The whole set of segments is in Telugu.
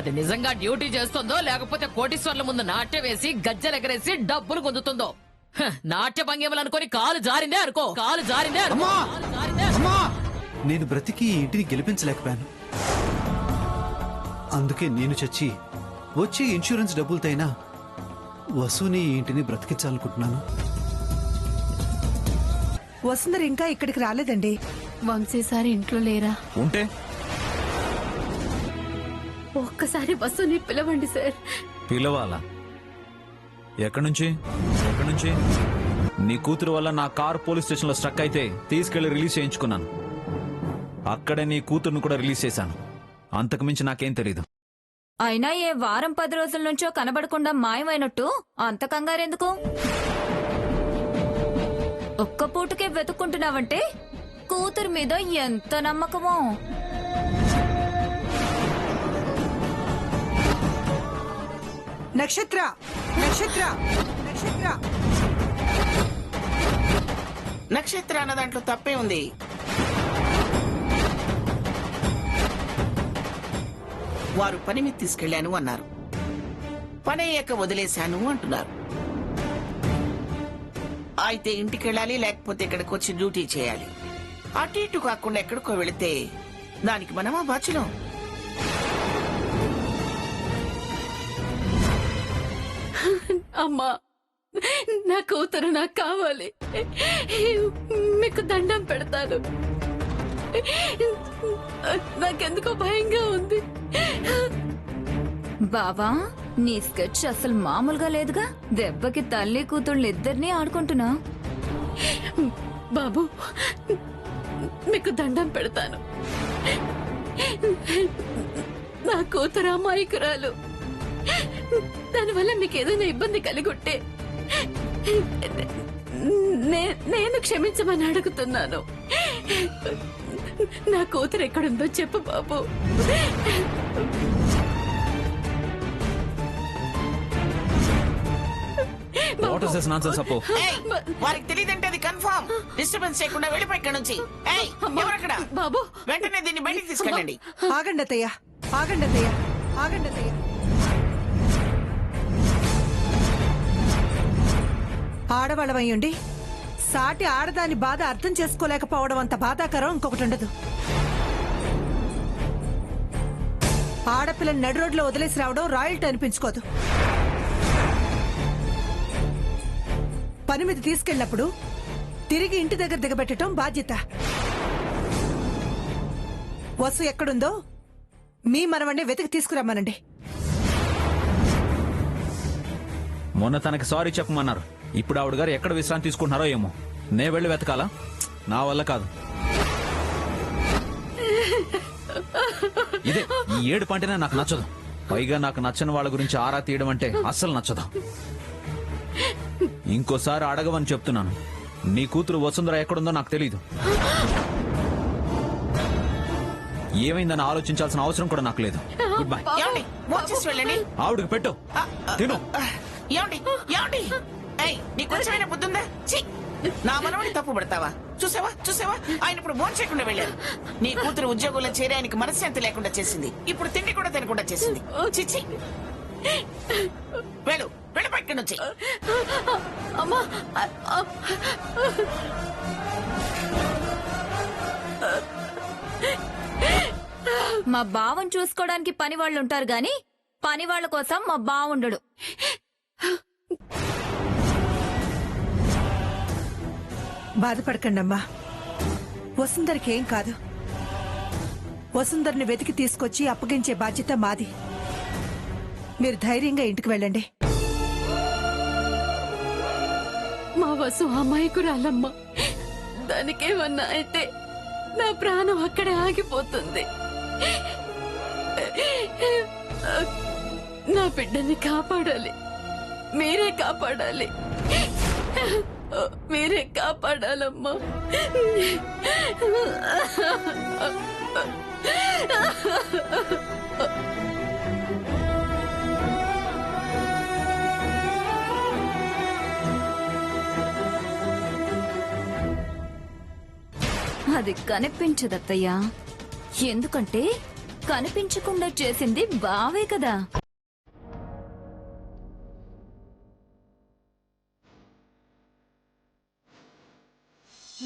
అది నిజంగా డ్యూటీ చేస్తుందో లేకపోతే కోటీశ్వర్ల ముందు నాట్యం వేసి గజ్జలెగరేసి డబ్బులు పొందుతుందో నాట్య భంగిమలు అనుకుని కాలు జారిందే అనుకో కాలు జారిందే అనుకో నేను బ్రతికి ఈ ఇంటిని గెలిపించలేకపోయాను. అందుకే నేను చచ్చి వచ్చే ఇన్సూరెన్స్ డబ్బులతైనా వసూని ఈ ఇంటిని బ్రతికించాలనుకుంటున్నాను. వసుంధర ఇంకా ఇక్కడికి రాలేదండి. వంశీసారి ఇంట్లో లేరా? ఉంటే ఒక్కసారి వసుని పిలవండి సార్. పిలవాలా? ఎక్కడి నుంచి? నీ కూతురు వల్ల నా కారు పోలీస్ స్టేషన్ లో స్ట్రక్ అయితే తీసుకెళ్లి రిలీజ్ చేయించుకున్నాను. అక్కడే నీ కూతురును కూడా రిలీజ్ చేశాను. అంతకుమించి నాకేం తెలీదు. అయినా ఏ వారం 10 రోజుల నుంచో కనబడకుండా మాయమైనట్టు అంత కంగారెందుకు? ఒక్క పూటకే వెతుక్కుంటున్నావంటే కూతురు మీద ఎంత నమ్మకమో. నక్షత్ర నక్షత్ర నక్షత్ర నక్షత్ర అన్న దాంట్లో తప్పే ఉంది. వారు పని మీద తీసుకెళ్లాను అన్నారు, పని అయ్యాక వదిలేశాను అంటున్నారు. అయితే ఇంటికెళ్ళాలి, లేకపోతే ఇక్కడికి వచ్చి డ్యూటీ చేయాలి. అటు ఇటు కాకుండా ఎక్కడికో వెళితే దానికి మనమా బాధ్యులం? అమ్మా, నా కూతురు నాకు కావాలి. మీకు దండం పెడతాను. నాకెందుకో భయంగా ఉంది. బావా, నీ స్కెచ్ అసలు మామూలుగా లేదుగా. దెబ్బకి తల్లి కూతుళ్ళు ఇద్దరినీ ఆడుకుంటున్నా. బాబు, మీకు దండం పెడతాను. నా కూతురు అమాయకురాలు. దానివల్ల మీకు ఏదైనా ఇబ్బంది కలిగుంటే నేను క్షమించమని అడుగుతున్నాను. నా కూతురు ఎక్కడుందో చెప్పు బాబు. వారికి తెలియదంటే అది కన్ఫర్మ్. డిస్టర్బెన్స్ చేయకుండా వెళ్ళిపోయి ఇక్కడ నుంచి. బాబు, వెంటనే దీన్ని బయటికి తీసుకెళ్ళండి. ఆగండి అత్తయ్య, ఆగండి అత్తయ్య, ఆగండి అత్తయ్య. ఆడవాళ్ళమయ్యండి సాటి ఆడదాని బాధ అర్థం చేసుకోలేకపోవడం అంత బాధాకరం ఇంకొకటి ఉండదు. ఆడపిల్లని నడు రోడ్లో వదిలేసి రావడం రాయల్టీ అనిపించుకోదు. పని మీద తీసుకెళ్ళినప్పుడు తిరిగి ఇంటి దగ్గర దిగబెట్టడం బాధ్యత. వసు ఎక్కడుందో మీ మనవణ్ణి వెతికి తీసుకురమ్మనండి. మొన్న తనకి సారీ చెప్పమన్నారు. ఇప్పుడు ఆవిడ గారు ఎక్కడ విశ్రాంతి తీసుకుంటున్నారో ఏమో. నే వెళ్ళి వెతకాలా? నా వల్ల కాదు. ఇదే ఈ ఏడు పంటనే నాకు నచ్చదు. పైగా నాకు నచ్చని వాళ్ళ గురించి ఆరా తీయడం అంటే అస్సలు నచ్చదు. ఇంకోసారి అడగవని చెప్తున్నాను. నీ కూతురు వసుంధర ఎక్కడుందో నాకు తెలీదు. ఏమైందని ఆలోచించాల్సిన అవసరం కూడా నాకు లేదు. Good bye. ఆవిడకి పెట్టు, తిను. నీకు కొంచెమైనా బుద్ధుందా? నా మనవని తప్పు పడతావా? చూసావా చూసావా, ఆయన ఇప్పుడు భోజనం చేయకుండా వెళ్ళారు. నీ కూతురు ఉద్యోగంలో చేరి ఆయనకి మనశ్శాంతి లేకుండా చేసింది. ఇప్పుడు తిండి కూడా తినకుండా చేసింది. చిచ్చి, వెళ్ళు వెళ్ళి పక్కన నుంచి. మా బావని చూసుకోవడానికి పని వాళ్ళు ఉంటారు గాని పని వాళ్ళ కోసం మా బావుండడు. బాధపడకండి అమ్మా, వసుంధరకి ఏం కాదు. వసుంధరని వెతికి తీసుకొచ్చి అప్పగించే బాధ్యత మాది. మీరు ధైర్యంగా ఇంటికి వెళ్ళండి. మా వసు అమాయకురాలమ్మ. దానికేమన్నా అయితే నా ప్రాణం అక్కడే ఆగిపోతుంది. నా బిడ్డని కాపాడాలి. మీరే కాపాడాలి. మీరే కాపాడాలమ్మా. అది కనిపించదత్తయ్యా. ఎందుకంటే కనిపించకుండా చేసింది బావే కదా.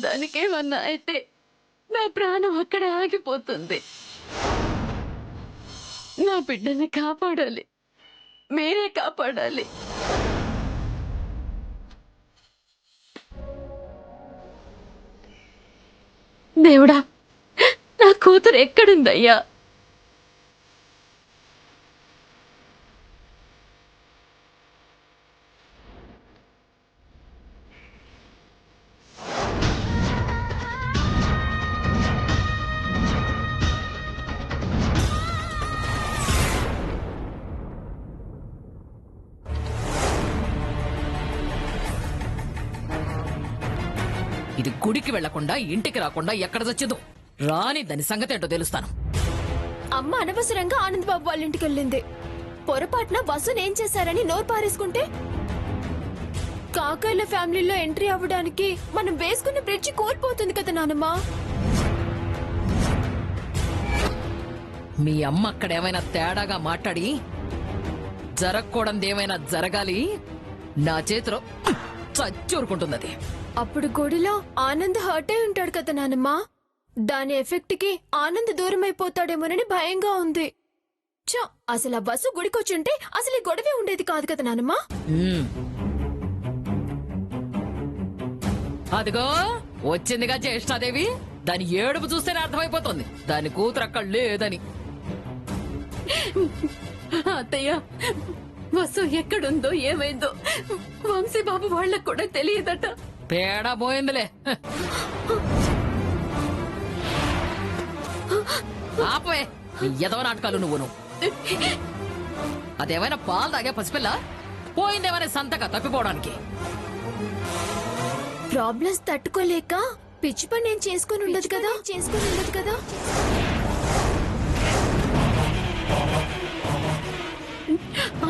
దానికేమన్నా అయితే నా ప్రాణం అక్కడ ఆగిపోతుంది. నా బిడ్డని కాపాడాలి, మీరే కాపాడాలి. దేవుడా, నా కూతురు ఎక్కడుందయ్యా? ఇది గుడికి వెళ్లకుండా ఇంటికి రాకుండా ఎక్కడ చచ్చిందో రాని దాని సంగతి ఏంటో తెలుస్తాను. అమ్మ అనవసరంగా ఆనంద్ బాబు వాళ్ళ ఇంటికి వెళ్ళింది. పొరపాటున వసుని ఏం చేశారని నోరు పారేసుకుంటే కాకర్ల ఫ్యామిలీలో ఎంట్రీ అవ్వడానికి మనం వేసుకున్న బ్రిడ్జి కోల్పోతుంది కదా నానమ్మా. మీ అమ్మ అక్కడ ఏమైనా తేడాగా మాట్లాడి జరగకూడదు ఏమైనా జరగాలి, నా చేతిలో చచ్చూరుకుంటుంది అది. అప్పుడు గుడిలో ఆనంద్ హర్ట్ అయి ఉంటాడు కదా నానమ్మా. దాని ఎఫెక్ట్ కి ఆనంద్ దూరం అయిపోతాడేమోనని భయంగా ఉంది. చ, అసలు ఆ వసు గుడికొచ్చుంటే అసలు ఈ గొడవే ఉండేది కాదు కదా నానమ్మా. ఉమ్. అదిగో వచ్చిందిగా జ్యేష్ఠాదేవి. దాని ఏడుపు చూస్తేనే అర్థమైపోతుంది దాని కూతురు అక్కడ లేదని. అత్తయ్య, వసు ఎక్కడుందో ఏమైందో వంశీబాబు వాళ్ళకు కూడా తెలియదట. తేడా పోయిందిలే. ఆపే ఎదవ నాటకాలు నువ్వును. అదేమైనా పాలు తాగే పసిపిల్ల, పోయిందేమైనా సంతక తప్పిపోవడానికి. ప్రాబ్లమ్స్ తట్టుకోలేక పిచ్చి పని నేను చేసుకుని ఉండదు కదా.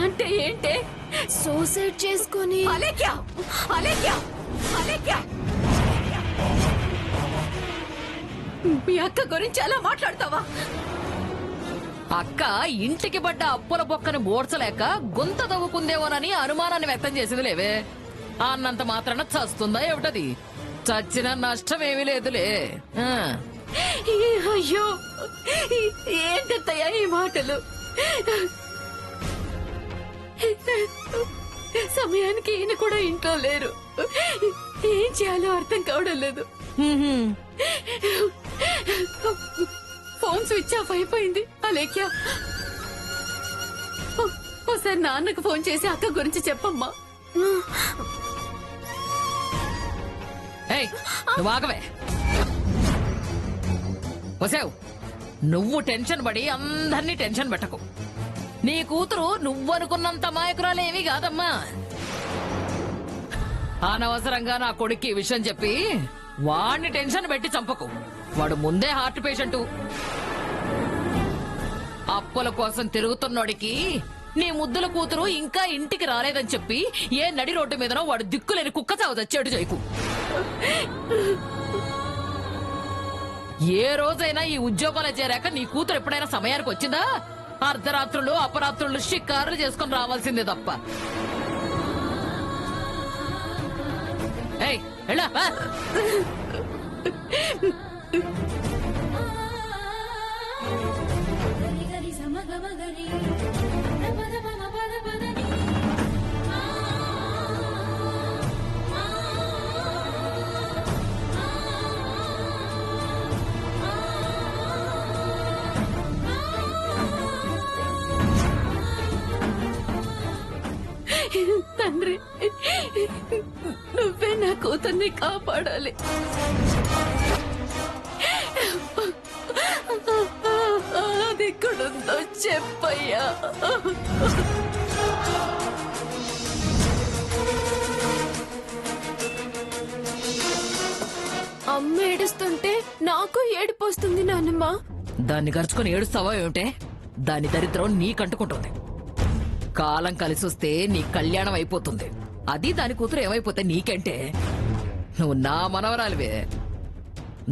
అంటే ఏంటే? సూసైడ్ చేసుకుని అలేఖ్యా, అలేఖ్యా, అలేఖ్యా, మీ అక్క గురించి అలా మాట్లాడతావా? అక్క ఇంటికి పడ్డ అప్పుల బొక్కని మోడ్చలేక గుంత తవ్వుకుందేమోనని అనుమానాన్ని వ్యక్తం చేసింది లేవే. అన్నంత మాత్రాన చస్తుందా ఏమిటది? చచ్చిన నష్టమేమీ లేదులే. ఆ. అయ్యో, ఏంటత్తయ్యా ఈ మాటలు? సమయానికి ఈయన కూడా ఇంట్లో లేరు. ఏం చేయాలో అర్థం కావడం లేదు. ఫోన్ స్విచ్ ఆఫ్ అయిపోయింది. అలేఖ్య, ఒకసారి నాన్నకు ఫోన్ చేసి అక్క గురించి చెప్పమ్మా. ఏయ్, నువ్వు ఆగవే. వసావు, నువ్వు టెన్షన్ పడి అందరినీ టెన్షన్ పెట్టకు. నీ కూతురు నువ్వనుకున్నంత మాయకురాలేమీ కాదమ్మా. అనవసరంగా నా కొడుక్కి ఈ విషయం చెప్పి వాడిని టెన్షన్ పెట్టి చంపకు. వాడు ముందే హార్ట్ పేషెంటు. అప్పుల కోసం తిరుగుతున్నోడికి నీ ముద్దుల కూతురు ఇంకా ఇంటికి రాలేదని చెప్పి ఏ నడి రోడ్డు మీదనో వాడు దిక్కులేని కుక్క చావు చచ్చాడు చేయకు. ఏ రోజైనా ఈ ఉద్యోగంలో చేరాక నీ కూతురు ఎప్పుడైనా సమయానికి వచ్చిందా? అర్ధరాత్రులు అపరాత్రులు షికారులు చేసుకుని రావాల్సిందే తప్ప. ఏయ్, వెళ్ళా. తండ్రి, నువ్వే నా కూతుర్ని కాపాడాలి. అది ఎక్కడుందో చెప్పయ్యా. అమ్మ ఏడుస్తుంటే నాకు ఏడుపు వస్తుంది నాన్నమ్మ. దాన్ని గరుచుకొని ఏడుస్తావా ఏమిటే? దాని దరిద్రం నీకంటుకుంటుంది. కాలం కలిసొస్తే నీ కళ్యాణం అయిపోతుంది. అది దాని కూతురు ఏమైపోతే నీకంటే? నువ్వు నా మనవరాలివే.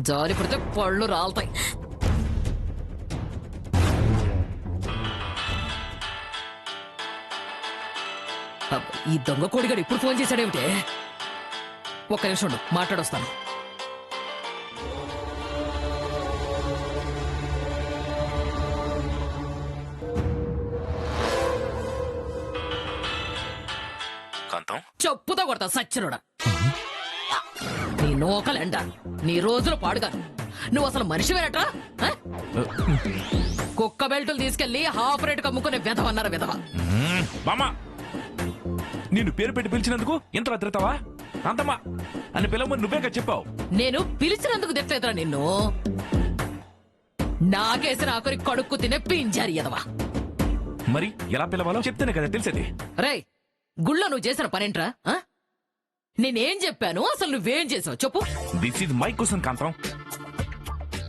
జారి పడితే పళ్ళు రాలుతాయి. ఈ దొంగ కోడిగాడు ఇప్పుడు ఫోన్ చేశాడేమిటే? ఒక్క నిమిషం ఉండు, మాట్లాడొస్తాను. కాంతం, చెప్పుతో కొడతా సచ్చినోడా. నీ నోకలెండ, నీ రోజులు పాడుగాను. నువ్వు అసలు మనిషివేనట్రా? ఆ? కుక్క బెల్టులు తీసుకెళ్లి హాఫ్ రేట్ కమ్ముకునే విధవన్నారు విధవ. బామ్మా, నిన్ను పేరు పెట్టి పిలిచినందుకు ఎంత తిడతావా? కాంతమ్మా అని పిలవమని నువ్వేగా చెప్పావు. నేను పిలిచినందుకు తెచ్చలేదురా నిన్ను. నాకేసిన ఆఖరి కడుక్కు తినే పింజారి ఎదవా. మరి ఎలా పిలవాలో చెప్తేనే కదా తెలిసేది. రేయ్, గుళ్ళో నువ్వు చేసిన పనేంట్రా? ఆ? నేనేం చెప్పాను, అసలు నువ్వేం చేసావు చెప్పు. This is my question Kantham.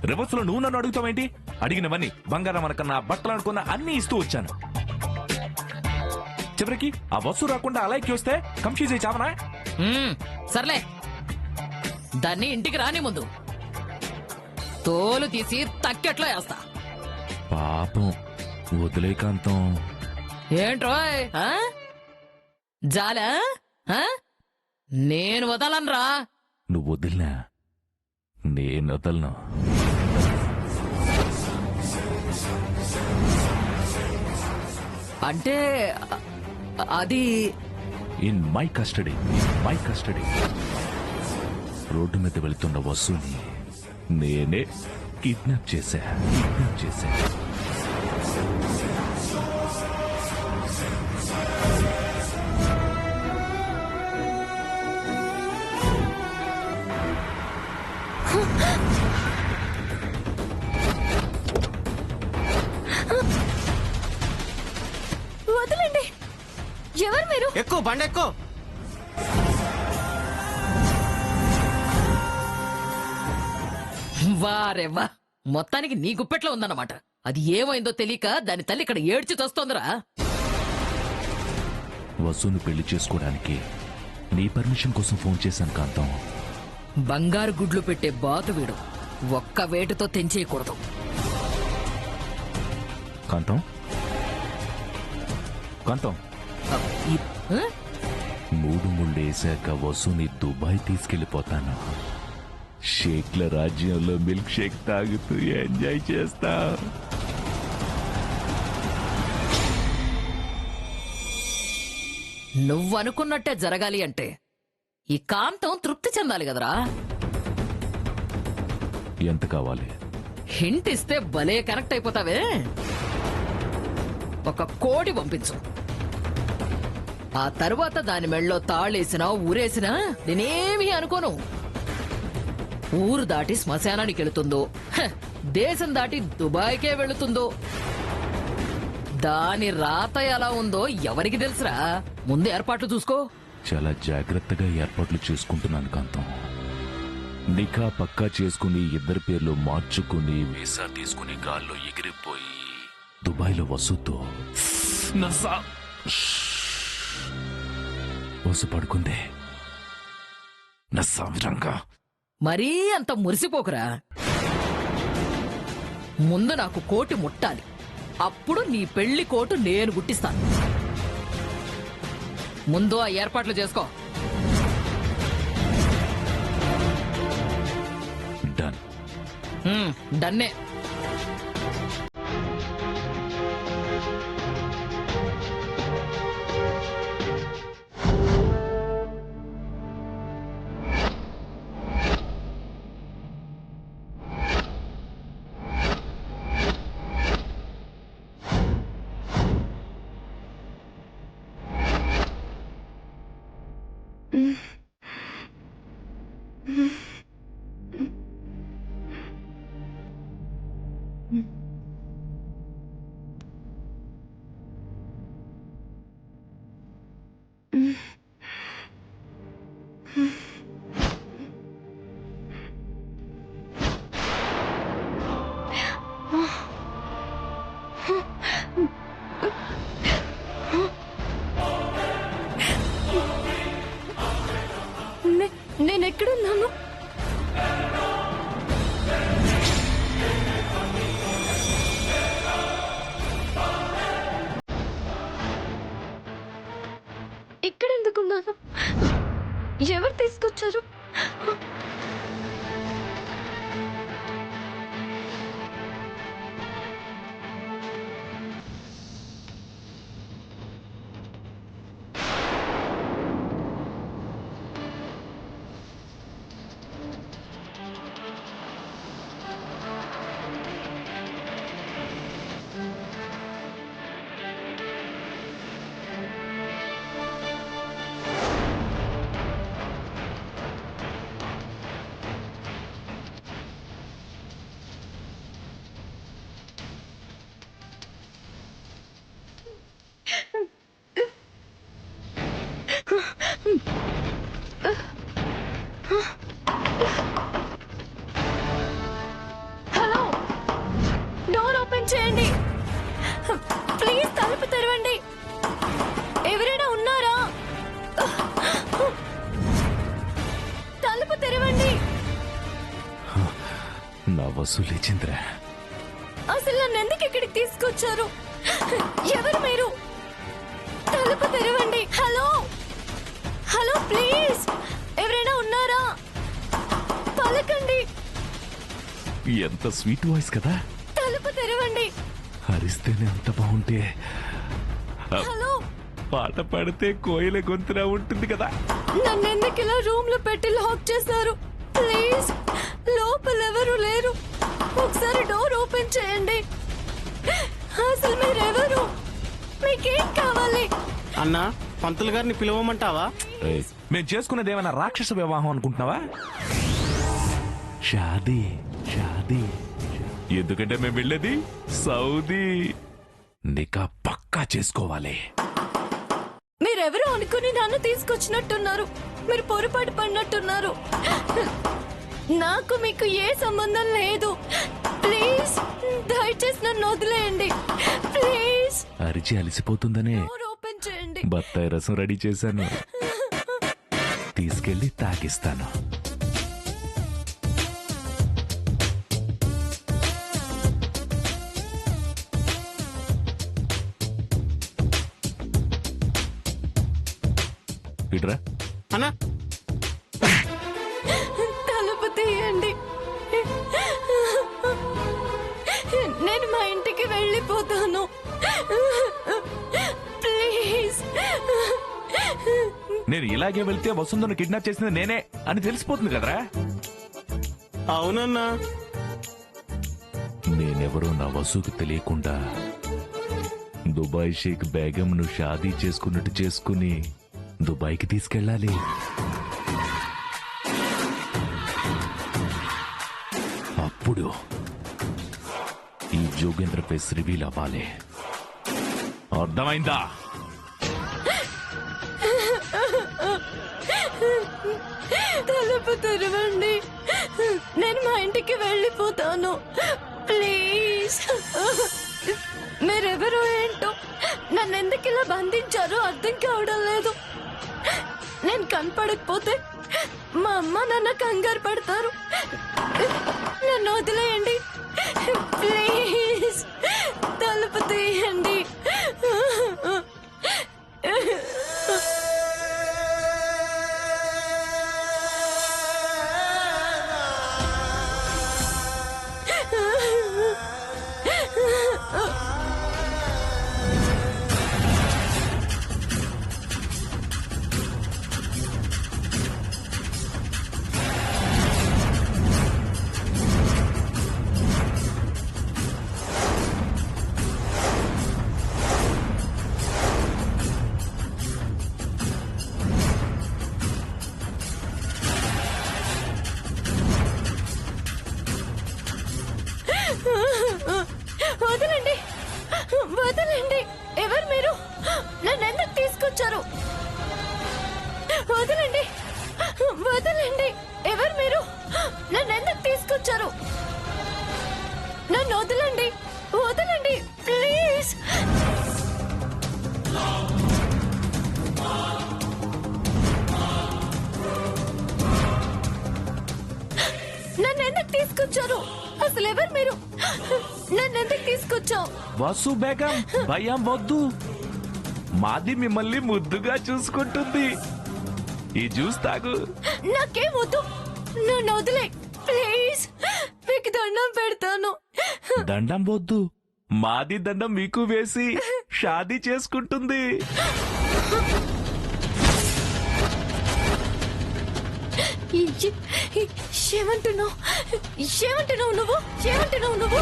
Reverse లో నువ్వు నన్ను అడుగుతావేంటి? అడిగినవన్నీ బంగారం అనకన్నా బట్టలు అనుకున్నా అన్ని ఇస్తూ వచ్చాను. చివరికి ఆ వస్తు రాకుండా అలాగే వస్తే కన్ఫ్యూజ్ అయి చావనా? సర్లే, దాన్ని ఇంటికి రాని ముందు తోలు తీసి తక్కెట్లో వేస్తా. పాపం వదిలే కాంతం. ఏంట్రోయ్, ఆ? జాలా? ఆ? నేను వదలనురా. నువ్వు వదిలినా నేను వదలను. అంటే అది in my custody, my custody. Road మీద వెళ్తున్న వస్తుని నేనే కిడ్నాప్ చేశా. వదలండి. ఎవరు మీరు? ఎక్కువ బండి ఎక్కువ. వారేవా, మొత్తానికి నీ గుప్పెట్లో ఉందన్నమాట. అది ఏమైందో తెలియక దాని తల్లి ఇక్కడ ఏడ్చి తోస్తోందిరా. వసుని పెళ్లి చేసుకోవడానికి నీ పర్మిషన్ కోసం ఫోన్ చేశాను కాంతం. బంగారు గుడ్లు పెట్టే బాతు వీడు ఒక్క వేటుతో తెంచేయకూడదు. కాంతం, కాంతం, ఈ- ఆ? 3 ముళ్ళేశాక వసుని దుబాయ్ తీసుకెళ్లిపోతాను. షేక్ల రాజ్యంలో మిల్క్ షేక్ తాగుతూ ఎంజాయ్ చేస్తా. నువ్వనుకున్నట్టే జరగాలి అంటే ఈ కాంతం తృప్తి చెందాలి కదరా. ఎంత కావాలి? హింట్ ఇస్తే భలే కనెక్ట్ అయిపోతావే. ఒక కోడి పంపించు. ఆ తరువాత దాని మెళ్ళో తాళేసినా ఊరేసినా నేనేమీ అనుకోను. ఊరు దాటి శ్మశానానికి వెళుతుందో, దేశం దాటి దుబాయ్కే వెళుతుందో, దాని రాత ఎలా ఉందో ఎవరికి తెలుసురా. ముందు ఏర్పాట్లు చూసుకో. చాలా జాగ్రత్తగా ఏర్పాట్లు చేసుకుంటున్నాను కాంతం. నికా పక్కా చేసుకుని ఇద్దరి పేర్లు మార్చుకుని వీసా తీసుకుని గాల్లో ఎగిరిపోయి దుబాయ్లో వసుతో వసు పడుకుందే నా సావిరంగా. మరీ అంత మురిసిపోకురా. ముందు నాకు కోటి ముట్టాలి, అప్పుడు నీ పెళ్లి కోటు నేను గుట్టిస్తాను. ముందు ఆ ఏర్పాట్లు చేసుకో. డన్. డన్నే. తీసుకొచ్చారు? హలో, డోర్ ఓపెన్ చేయండి ప్లీజ్. తలుపు తెరవండి. ఎవరైనా ఉన్నారా? తలుపు తెరవండి. నా వసు లేచిందిరా. అసలు నన్ను ఎందుకు ఇక్కడికి తీసుకొచ్చారు? ఎవరు మీరు? తలుపు తెరవండి. హలో హలో ప్లీజ్, ఎవరైనా ఉన్నారా? పలకండి. ఎంత స్వీట్ వాయిస్ కదా. తలుపు తెరవండి. అరిస్తేనే అంత బాగుంటే హలో, పాట పాడితే కోయిల గొంతులా ఉంటుంది కదా. నన్ను ఎందుకు ఇలా రూమ్ లో పెట్టి లాక్ చేశారు? ప్లీజ్, లోపల ఎవరు లేరు. ఒకసారి డోర్ ఓపెన్ చేయండి. అసలు మీరెవరు? మీకేం కావాలి? అన్నా, పంతులు గారిని పిలవమంటావా? మేము చేసుకున్నది ఏమైనా రాక్షస వివాహం అనుకుంటున్నావా? షాదీ షాదీ. ఎందుకంటే మేము వెళ్ళేది సౌదీ. నికా పక్కా చేసుకోవాలి. మీరెవరు అనుకుని నన్ను తీసుకొచ్చినట్టున్నారు. మీరు పొరపాటు పడినట్టున్నారు. నాకు మీకు ఏ సంబంధం లేదు. ప్లీజ్, దయచేసి నన్ను వదిలేయండి. ప్లీజ్. అరిచి అలిసిపోతుందనే డోర్ ఓపెన్ చేయండి. బత్తాయి రసం రెడీ చేశాను, తీసుకెళ్లి తాగిస్తాను. ఇట్రా. అన్నా, తలుపు తీయండి. నేను మా ఇంటికి వెళ్ళిపోతాను. ప్లీజ్. నేను ఇలాగే వెళ్తే వసుంధను కిడ్నాప్ చేసింది నేనే అని తెలిసిపోతుంది కదరా. అవునన్నా. నేనెవరో నా వసుకు తెలియకుండా దుబాయ్ షేక్ బేగంను షాదీ చేసుకున్నట్టు చేసుకుని దుబాయ్కి తీసుకెళ్ళాలి. అప్పుడు ఈ జోగేంద్ర ఫేస్ రివీల్ అవ్వాలి. అర్థమైందా? తలుపు తెరవండి. నేను మా ఇంటికి వెళ్ళిపోతాను. ప్లీజ్. మీరెవరో ఏంటో, నన్ను ఎందుకు ఇలా బంధించారో అర్థం కావడం లేదు. నేను కనపడకపోతే మా అమ్మ నాన్న కంగారు పడతారు. నన్ను వదిలేయండి ప్లీజ్. తలుపు తీయండి. వదలండి, వదలండి. ఎవరు మీరు? నన్ను ఎందుకు తీసుకొచ్చారు? వదలండి, వదలండి. ఎవరు మీరు? నన్ను ఎందుకు తీసుకొచ్చారు? నన్ను వదలండి, వదలండి ప్లీజ్. నన్ను ఎందుకు తీసుకొచ్చారు? అసలు ఎవరు మీరు? నన్ను ఎందుకు తీసుకొచ్చావు? వసు బేగం, భయం వద్దు. మాది మిమ్మల్ని ముద్దుగా చూసుకుంటుంది. ఈ జ్యూస్ తాగు. నాకేం వద్దు, నన్ను వదిలే ప్లీజ్, మీకు దండం పెడతాను. దండం వద్దు, మాది దండం మీకు వేసి షాదీ చేసుకుంటుంది. ఏమంటున్నావు నువ్వు? ఏమంటున్నావు నువ్వు?